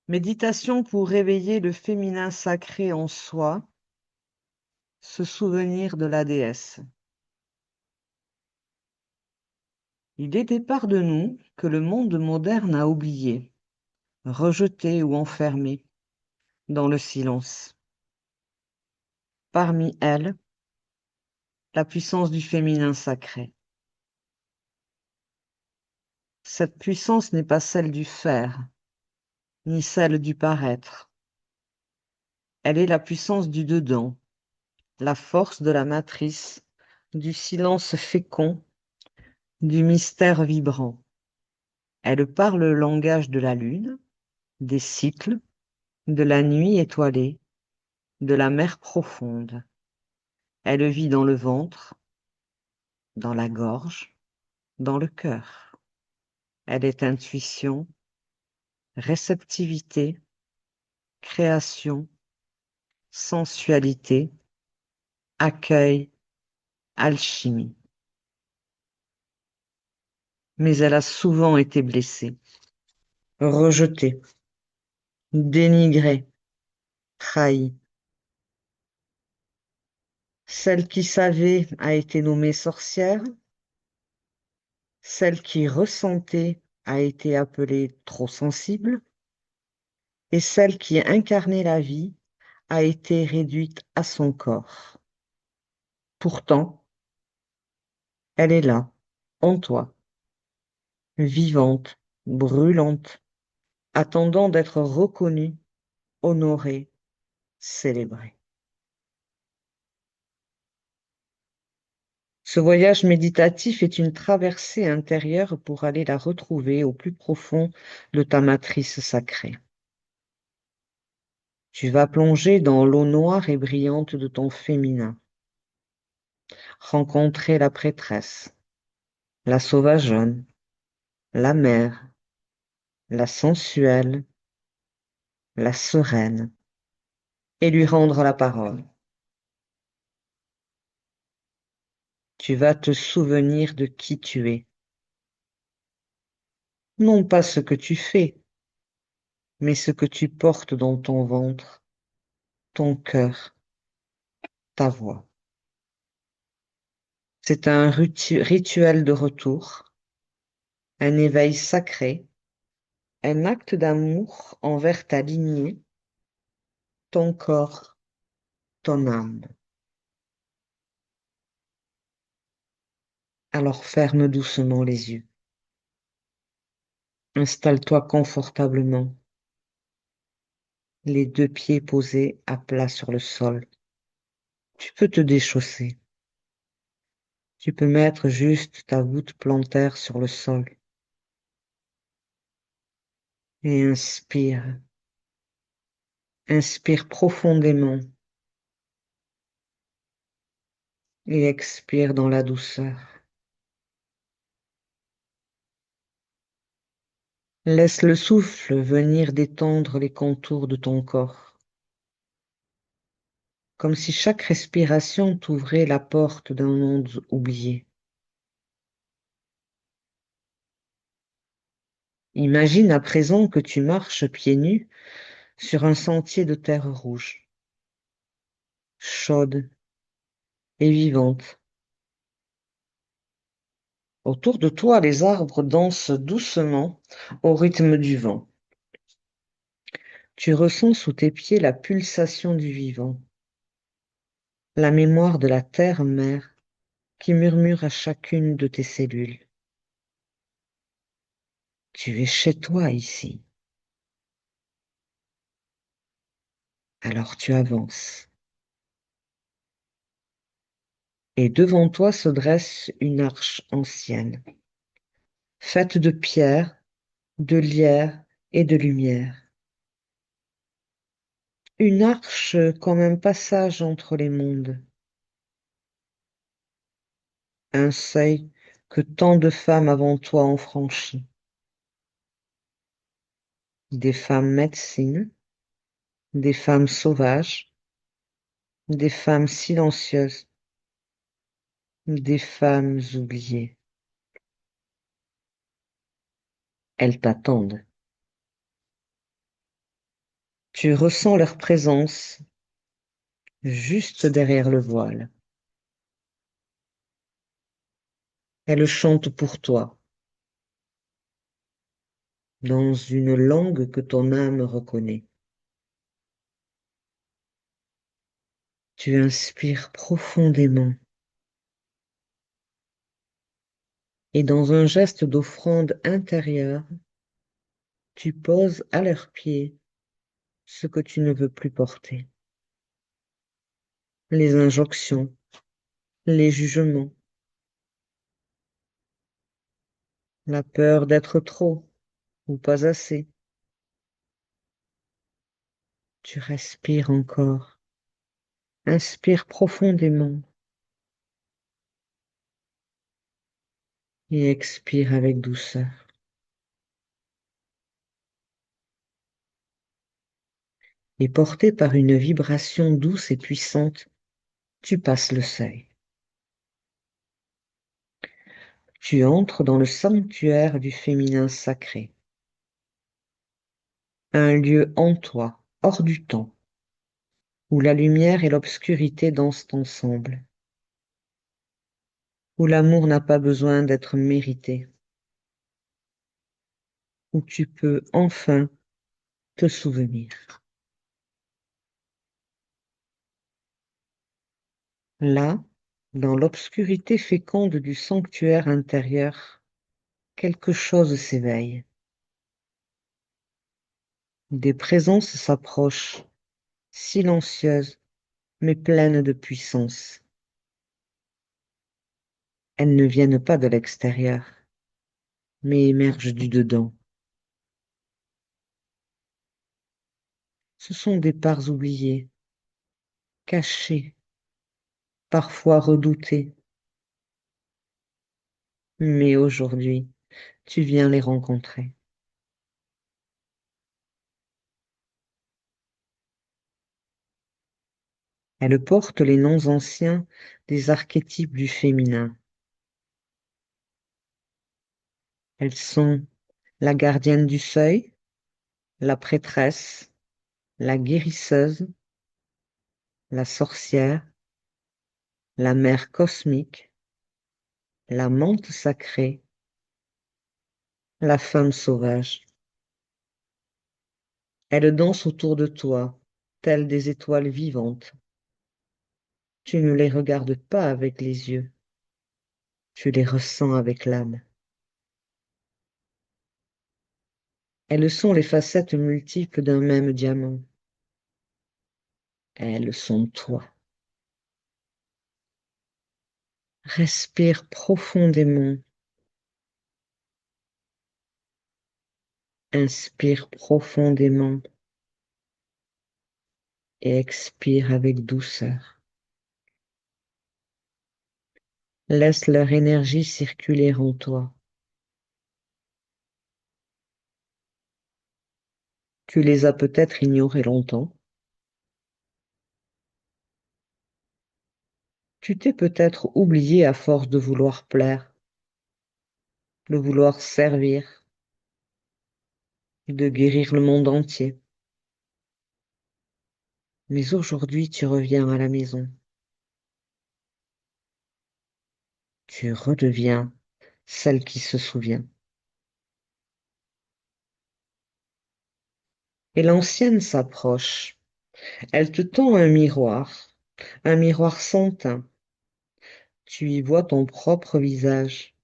Méditation pour réveiller le féminin sacré en soi, se souvenir de la déesse. Il est des parts de nous que le monde moderne a oubliées, rejetées ou enfermées dans le silence. Parmi elles, la puissance du féminin sacré. Cette puissance n'est pas celle du faire, ni celle du paraître. Elle est la puissance du dedans, la force de la matrice, du silence fécond, du mystère vibrant. Elle parle le langage de la lune, des cycles, de la nuit étoilée, de la mer profonde. Elle vit dans le ventre, dans la gorge, dans le cœur. Elle est intuition, réceptivité, création, sensualité, accueil, alchimie. Mais elle a souvent été blessée, rejetée, dénigrée, trahie. Celle qui savait a été nommée sorcière, celle qui ressentait a été appelée trop sensible, et celle qui incarnait la vie a été réduite à son corps. Pourtant, elle est là, en toi, vivante, brûlante, attendant d'être reconnue, honorée, célébrée. Ce voyage méditatif est une traversée intérieure pour aller la retrouver au plus profond de ta matrice sacrée. Tu vas plonger dans l'eau noire et brillante de ton féminin, rencontrer la prêtresse, la sauvageonne, la mère, la sensuelle, la sereine, et lui rendre la parole. Tu vas te souvenir de qui tu es. Non pas ce que tu fais, mais ce que tu portes dans ton ventre, ton cœur, ta voix. C'est un rituel de retour, un éveil sacré, un acte d'amour envers ta lignée, ton corps, ton âme. Alors ferme doucement les yeux. Installe-toi confortablement, les deux pieds posés à plat sur le sol. Tu peux te déchausser. Tu peux mettre juste ta voûte plantaire sur le sol. Et inspire. Inspire profondément. Et expire dans la douceur. Laisse le souffle venir détendre les contours de ton corps. Comme si chaque respiration t'ouvrait la porte d'un monde oublié. Imagine à présent que tu marches pieds nus sur un sentier de terre rouge, chaude et vivante. Autour de toi, les arbres dansent doucement au rythme du vent. Tu ressens sous tes pieds la pulsation du vivant, la mémoire de la terre-mère qui murmure à chacune de tes cellules. Tu es chez toi ici. Alors tu avances. Et devant toi se dresse une arche ancienne, faite de pierre, de lierre et de lumière. Une arche comme un passage entre les mondes. Un seuil que tant de femmes avant toi ont franchi. Des femmes médecines, des femmes sauvages, des femmes silencieuses, des femmes oubliées. Elles t'attendent. Tu ressens leur présence juste derrière le voile. Elles chantent pour toi, dans une langue que ton âme reconnaît. Tu inspires profondément et dans un geste d'offrande intérieure, tu poses à leurs pieds ce que tu ne veux plus porter. Les injonctions, les jugements, la peur d'être trop ou pas assez. Tu respires encore. Inspire profondément et expire avec douceur. Et porté par une vibration douce et puissante, tu passes le seuil. Tu entres dans le sanctuaire du féminin sacré. Un lieu en toi, hors du temps, où la lumière et l'obscurité dansent ensemble, où l'amour n'a pas besoin d'être mérité, où tu peux enfin te souvenir. Là, dans l'obscurité féconde du sanctuaire intérieur, quelque chose s'éveille. Des présences s'approchent, silencieuses, mais pleines de puissance. Elles ne viennent pas de l'extérieur, mais émergent du dedans. Ce sont des parts oubliées, cachées, parfois redoutées. Mais aujourd'hui, tu viens les rencontrer. Elles portent les noms anciens des archétypes du féminin. Elles sont la gardienne du seuil, la prêtresse, la guérisseuse, la sorcière, la mère cosmique, la menthe sacrée, la femme sauvage. Elles dansent autour de toi, telles des étoiles vivantes. Tu ne les regardes pas avec les yeux, tu les ressens avec l'âme. Elles sont les facettes multiples d'un même diamant. Elles sont toi. Respire profondément. Inspire profondément et expire avec douceur. Laisse leur énergie circuler en toi. Tu les as peut-être ignorées longtemps. Tu t'es peut-être oublié à force de vouloir plaire, de vouloir servir, de guérir le monde entier. Mais aujourd'hui, tu reviens à la maison. Tu redeviens celle qui se souvient. Et l'ancienne s'approche. Elle te tend un miroir sans teint. Tu y vois ton propre visage.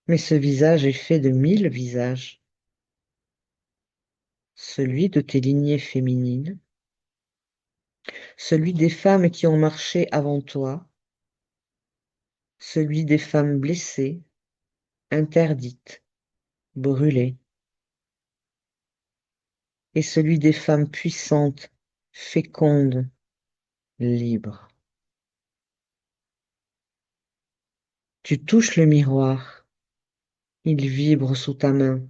Mais ce visage est fait de 1000 visages. Celui de tes lignées féminines, celui des femmes qui ont marché avant toi, celui des femmes blessées, interdites, brûlées, et celui des femmes puissantes, fécondes, libres. Tu touches le miroir, il vibre sous ta main,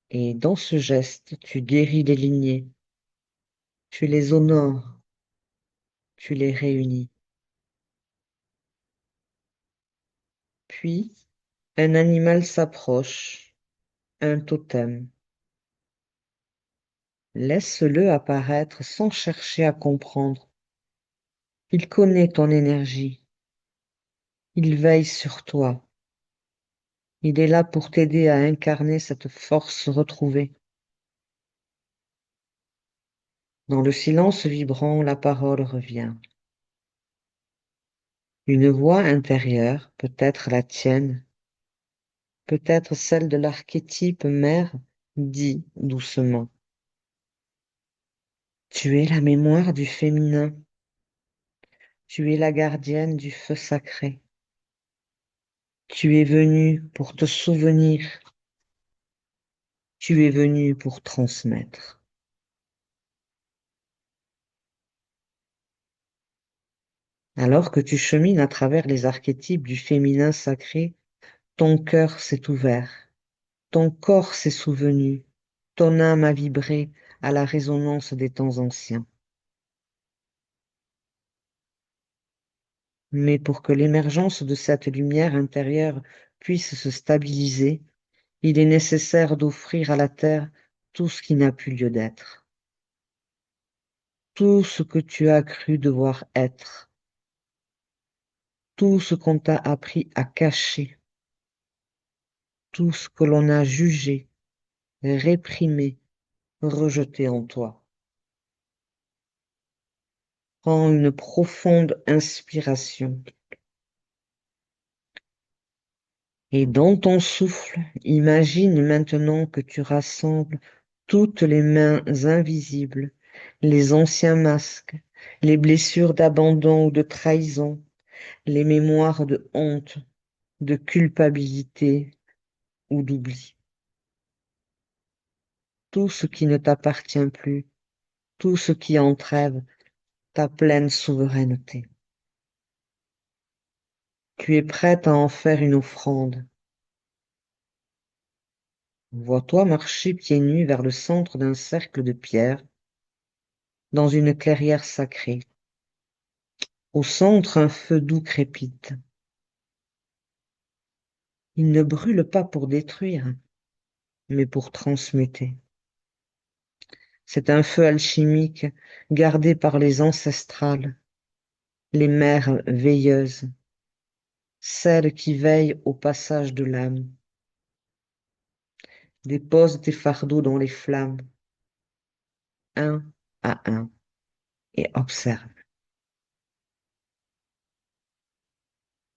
et dans ce geste, tu guéris les lignées, tu les honores, tu les réunis. Puis, un animal s'approche, un totem. Laisse-le apparaître sans chercher à comprendre. Il connaît ton énergie. Il veille sur toi. Il est là pour t'aider à incarner cette force retrouvée. Dans le silence vibrant, la parole revient. Une voix intérieure, peut-être la tienne, peut-être celle de l'archétype mère, dit doucement. Tu es la mémoire du féminin. Tu es la gardienne du feu sacré. Tu es venue pour te souvenir. Tu es venue pour transmettre. Alors que tu chemines à travers les archétypes du féminin sacré, ton cœur s'est ouvert, ton corps s'est souvenu, ton âme a vibré à la résonance des temps anciens. Mais pour que l'émergence de cette lumière intérieure puisse se stabiliser, il est nécessaire d'offrir à la Terre tout ce qui n'a plus lieu d'être, tout ce que tu as cru devoir être, tout ce qu'on t'a appris à cacher, tout ce que l'on a jugé, réprimé, rejeté en toi. Prends une profonde inspiration et dans ton souffle, imagine maintenant que tu rassembles toutes les mains invisibles, les anciens masques, les blessures d'abandon ou de trahison, les mémoires de honte, de culpabilité ou d'oubli. Tout ce qui ne t'appartient plus, tout ce qui entrave ta pleine souveraineté. Tu es prête à en faire une offrande. Vois-toi marcher pieds nus vers le centre d'un cercle de pierre, dans une clairière sacrée. Au centre, un feu doux crépite. Il ne brûle pas pour détruire, mais pour transmuter. C'est un feu alchimique gardé par les ancestrales, les mères veilleuses, celles qui veillent au passage de l'âme. Dépose tes fardeaux dans les flammes, un à un, et observe.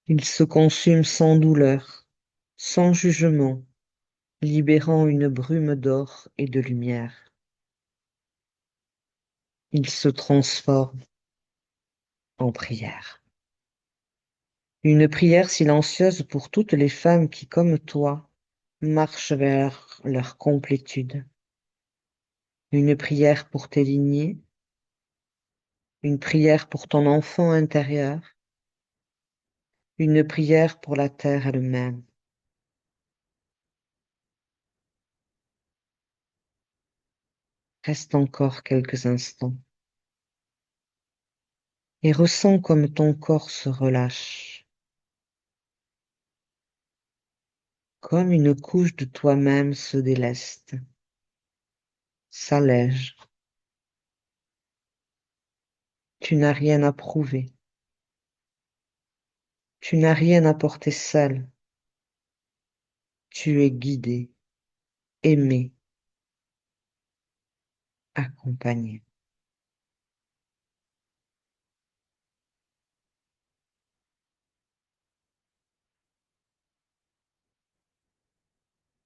Ils se consument sans douleur, sans jugement, libérant une brume d'or et de lumière. Ils se transforment en prière. Une prière silencieuse pour toutes les femmes qui, comme toi, marchent vers leur complétude. Une prière pour tes lignées, une prière pour ton enfant intérieur, une prière pour la terre elle-même. Reste encore quelques instants et ressens comme ton corps se relâche, comme une couche de toi-même se déleste, s'allège. Tu n'as rien à prouver, tu n'as rien à porter seul. Tu es guidé, aimé, accompagné.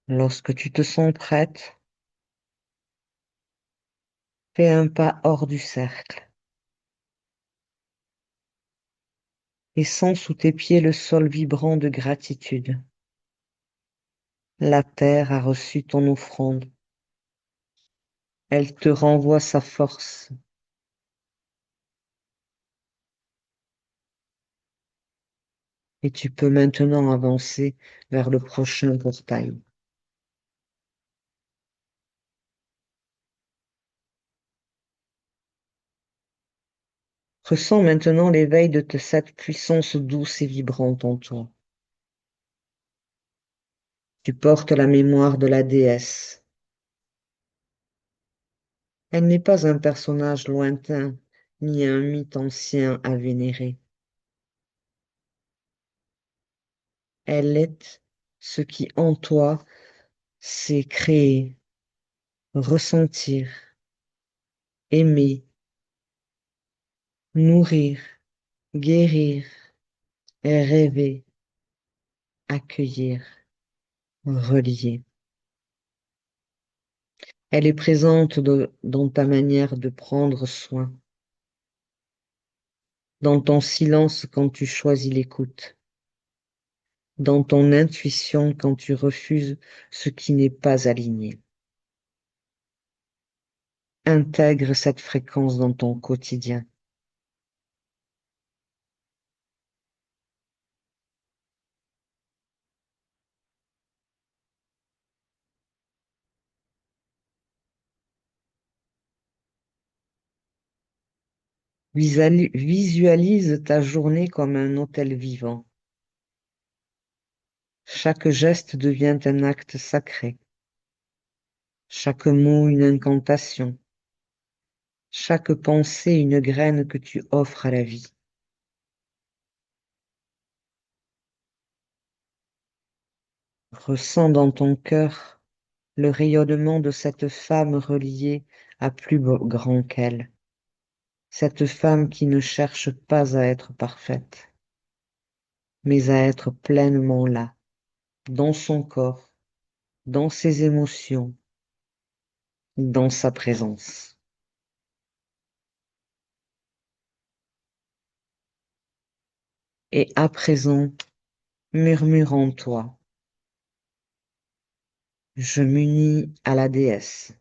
Lorsque tu te sens prête, fais un pas hors du cercle et sens sous tes pieds le sol vibrant de gratitude. La terre a reçu ton offrande. Elle te renvoie sa force. Et tu peux maintenant avancer vers le prochain portail. Ressens maintenant l'éveil de cette puissance douce et vibrante en toi. Tu portes la mémoire de la déesse. Elle n'est pas un personnage lointain, ni un mythe ancien à vénérer. Elle est ce qui en toi s'est créé, ressentir, aimer, nourrir, guérir, rêver, accueillir, relier. Elle est présente dans ta manière de prendre soin, dans ton silence quand tu choisis l'écoute, dans ton intuition quand tu refuses ce qui n'est pas aligné. Intègre cette fréquence dans ton quotidien. Visualise ta journée comme un hôtel vivant. Chaque geste devient un acte sacré. Chaque mot une incantation. Chaque pensée une graine que tu offres à la vie. Ressens dans ton cœur le rayonnement de cette femme reliée à plus grand qu'elle. Cette femme qui ne cherche pas à être parfaite, mais à être pleinement là, dans son corps, dans ses émotions, dans sa présence. Et à présent, murmure en toi, je m'unis à la déesse.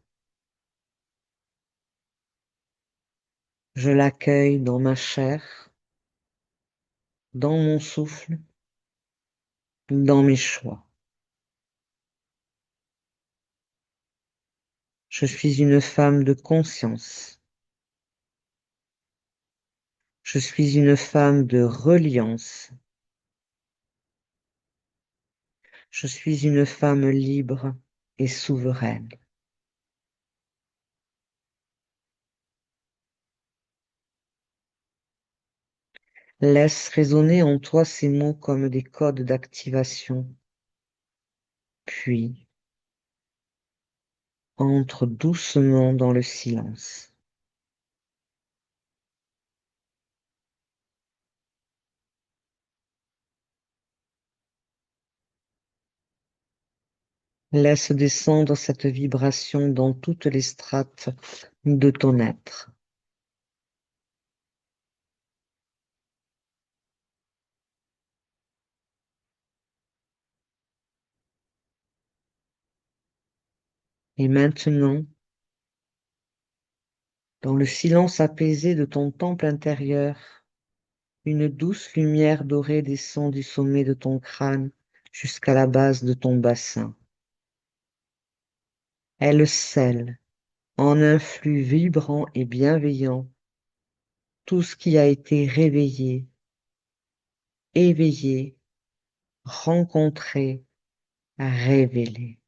Je l'accueille dans ma chair, dans mon souffle, dans mes choix. Je suis une femme de conscience. Je suis une femme de reliance. Je suis une femme libre et souveraine. Laisse résonner en toi ces mots comme des codes d'activation. Puis, entre doucement dans le silence. Laisse descendre cette vibration dans toutes les strates de ton être. Et maintenant, dans le silence apaisé de ton temple intérieur, une douce lumière dorée descend du sommet de ton crâne jusqu'à la base de ton bassin. Elle scelle, en un flux vibrant et bienveillant, tout ce qui a été réveillé, éveillé, rencontré, révélé.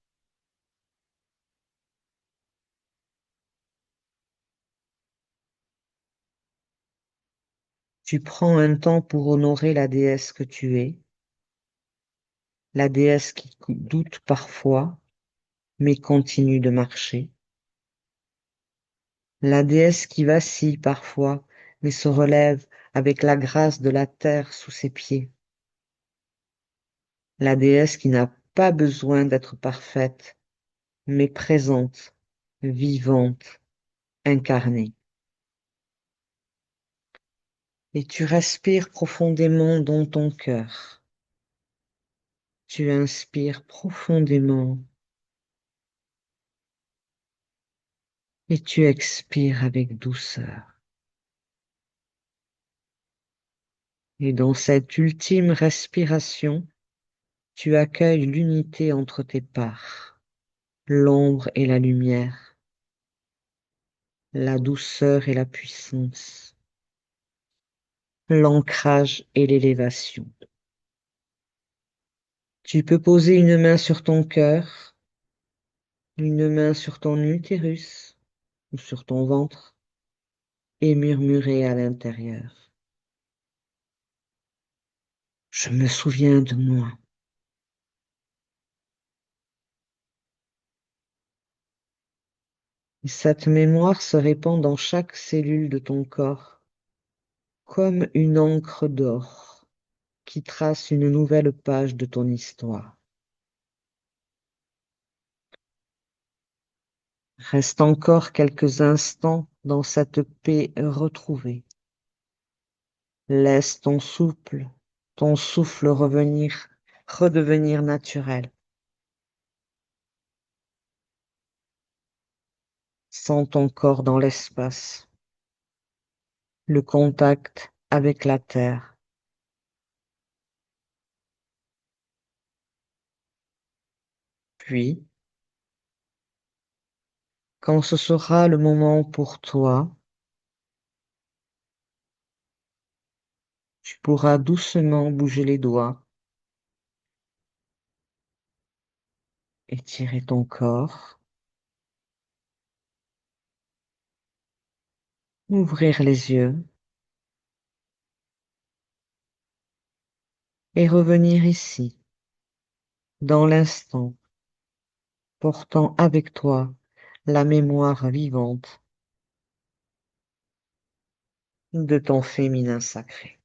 Tu prends un temps pour honorer la déesse que tu es, la déesse qui doute parfois, mais continue de marcher, la déesse qui vacille parfois, mais se relève avec la grâce de la terre sous ses pieds, la déesse qui n'a pas besoin d'être parfaite, mais présente, vivante, incarnée. Et tu respires profondément dans ton cœur. Tu inspires profondément et tu expires avec douceur. Et dans cette ultime respiration, tu accueilles l'unité entre tes parts, l'ombre et la lumière, la douceur et la puissance, l'ancrage et l'élévation. Tu peux poser une main sur ton cœur, une main sur ton utérus, ou sur ton ventre et murmurer à l'intérieur. Je me souviens de moi. Et cette mémoire se répand dans chaque cellule de ton corps, comme une encre d'or qui trace une nouvelle page de ton histoire. Reste encore quelques instants dans cette paix retrouvée. Laisse ton souffle redevenir naturel. Sens ton corps dans l'espace, le contact avec la terre. Puis, quand ce sera le moment pour toi, tu pourras doucement bouger les doigts, étirer ton corps, ouvrir les yeux et revenir ici, dans l'instant, portant avec toi la mémoire vivante de ton féminin sacré.